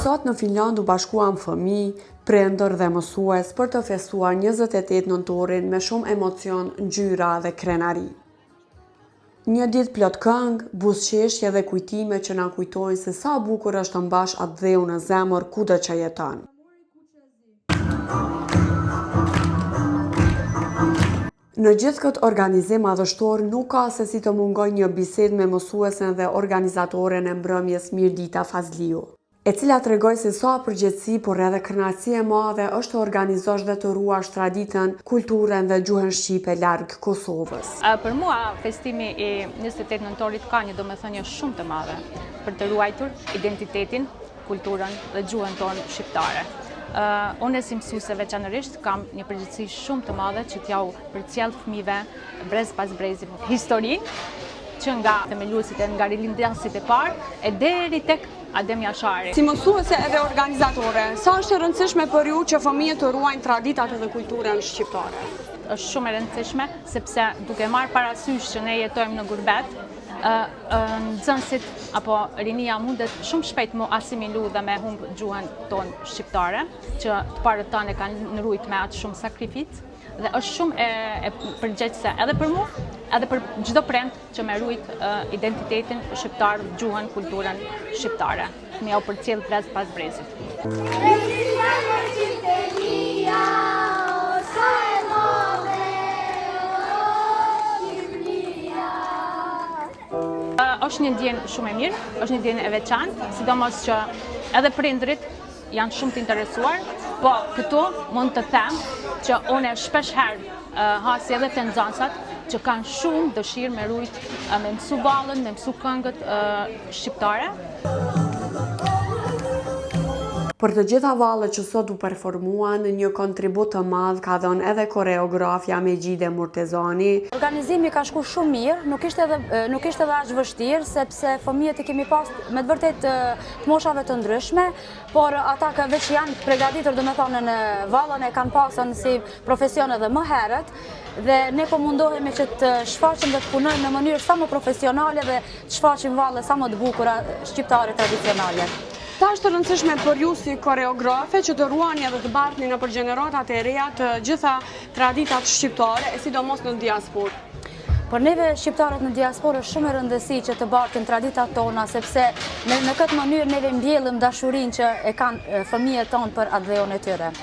Sot në Finland u bashkuan fëmijë, prindër dhe mësues për të festuar 28 nëntorin me shumë emocion, ngjyra dhe krenari. Një ditë plot këngë, buzëqeshje dhe kujtime që na kujtojnë se sa bukur është të mbash atë dheu në zemër kudo që jeton. Në gjithë këtë organizim madhështor nuk ka se si të mungoj një bisedë me mësuesen dhe organizatoren e mbrëmjes Mirdita Fazliu, e cila tregoi se sa përgjegjësi por edhe kënaqësi e madhe është të organizosh dhe të ruash traditën, kulturën dhe gjuhën shqipe larg Kosovës. Për mua festimi i 28 nëntorit ka një domethënie shumë të madhe për të ruajtur identitetin, kulturën dhe gjuhën tonë shqiptare. Unë si mësuese veçanërisht kam një përgjegjësi shumë të madhe që t'jau përcjell fëmijëve brez pas brezi historinë që nga themeluesit e nga rilindjasit e parë e deri tek Adem Jashari. Si mësuese edhe organizatore, sa është e rëndësishme për ju që fëmijët të ruajnë traditat edhe kulturën shqiptare? Është shumë e rëndësishme sepse duke marrë parasysh që ne jetojmë në gurbet, nxënësit apo rinia mundet shumë shpejt mu asimilu dhe me humb gjuhën tonë shqiptare, që të parët tanë e kanë nërujt me atë shumë sakrificë, dhe është shumë e përgjegjëse edhe për mu, edhe për çdo prind që me rujt identitetin shqiptar, gjuhën, kulturën shqiptare. Me u përcjell brez pas brezit. Është një ndjenjë shumë e mirë, është një ndjenjë e veçantë, sidomos që edhe prindrit janë shumë të interesuar, po këtu mund të them që unë shpesh herë hasi edhe të nxënësat që kanë shumë dëshirë me rujt, me mësu ballën, me mësu këngët shqiptare. Për të gjitha vallet që sot u performuan, një kontribut të madh ka dhënë edhe koreografja Megjide Murtezani. Organizimi ka shku shumë mirë, nuk ishte edhe aq vështirë, sepse fëmijët i kemi pas me të vërtet të moshave të ndryshme, por ata veç janë përgatitur, domethënë në vallën e kanë pasën si profesion edhe më herët, dhe ne po mundohemi që të shfaqim dhe të punojmë në mënyrë sa më profesionale dhe të shfaqim valle sa më të bukura shqiptare tradicionale. Ta është të rëndësishme për ju si koreografe që të ruani edhe të bartni në për gjeneratat e reja të gjitha traditat shqiptare, e sidomos në diasporë. Për neve shqiptarët në diasporë është shumë e rëndësi që të bartin traditat tona, sepse në këtë mënyrë neve mbjellim dashurinë që e kanë fëmijët tonë për atë dheun e tyre.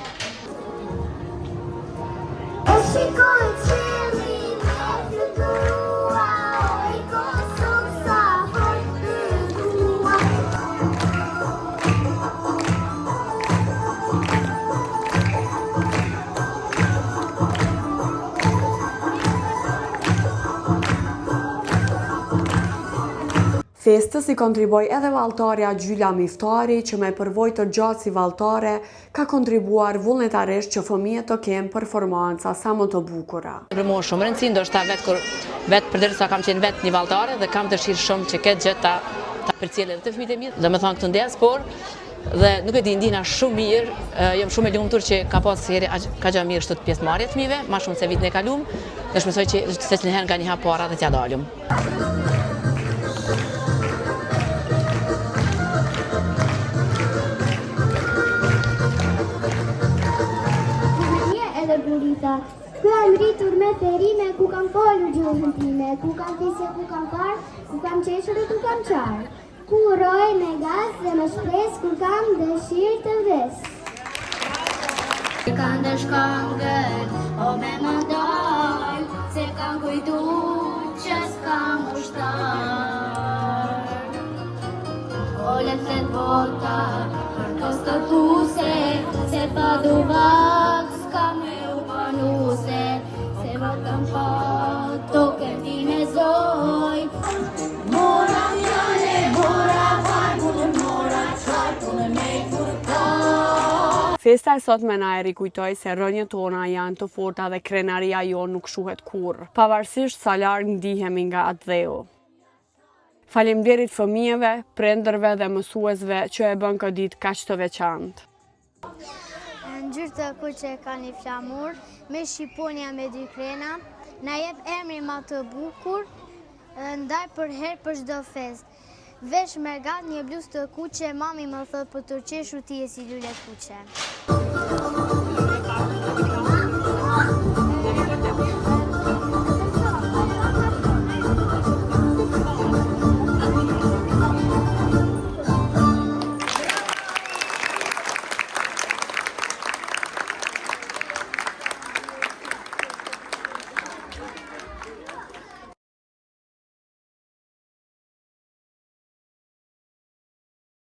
Festës i kontriboj edhe valltarja Gjyla Miftari që me përvojë të gjatë si valltare ka kontribuar vullnetarisht që fëmijët të kenë performanca sa më të bukura. Për mua shumë rëndësi, ndoshta vetë përderisa kam qenë vetë një valltare dhe kam dëshirë shumë që këtë gjë ta përcjell edhe të fëmijët e mi. Domethënë këtu në diasporë dhe nuk e di, ndina shumë mirë, jam shumë e lumtur që ka pasur herë ka gjë mirë kështu të pjesëmarrje të fëmijëve, më shumë se vitin e kaluar, dhe shpresoj që secilin nga një hap para dhe t'ja dalum. Ku jam rritur me perime, ku kam folur gjuhën time, ku kam fisje, ku kam parë, ku kam qeshur dhe ku kam qarë. Ku uroj me gaz dhe me shpres, ku kam dëshirë të vdes. Kanë dëshkangët, o me më ndalë, se kam kujtu që s'kam ushtar. O lethet vota, për kostë të tuse, se pa duvak s'kam se votëm po toke ti me zoj. Mora mjale, mora vargullë, mora qarkullë me furka. Festa e sotme na e rikujtoi se rënjët tona janë të forta dhe krenaria jo nuk shuhet kurrë, pavarësisht sa larg ndihemi nga atë dheu. Faleminderit fëmijëve, prindërve dhe mësuesve që e bën këtë ditë kaq të veçantë. Ngjyrë të kuqe ka një flamur, me shqiponja me 2 krena, na jep emrin ma të bukur, ndaj për herë për çdo festë. Vesh me gat një bluzë të kuqe, mami më thot për të qeshur ti e si lule kuqe.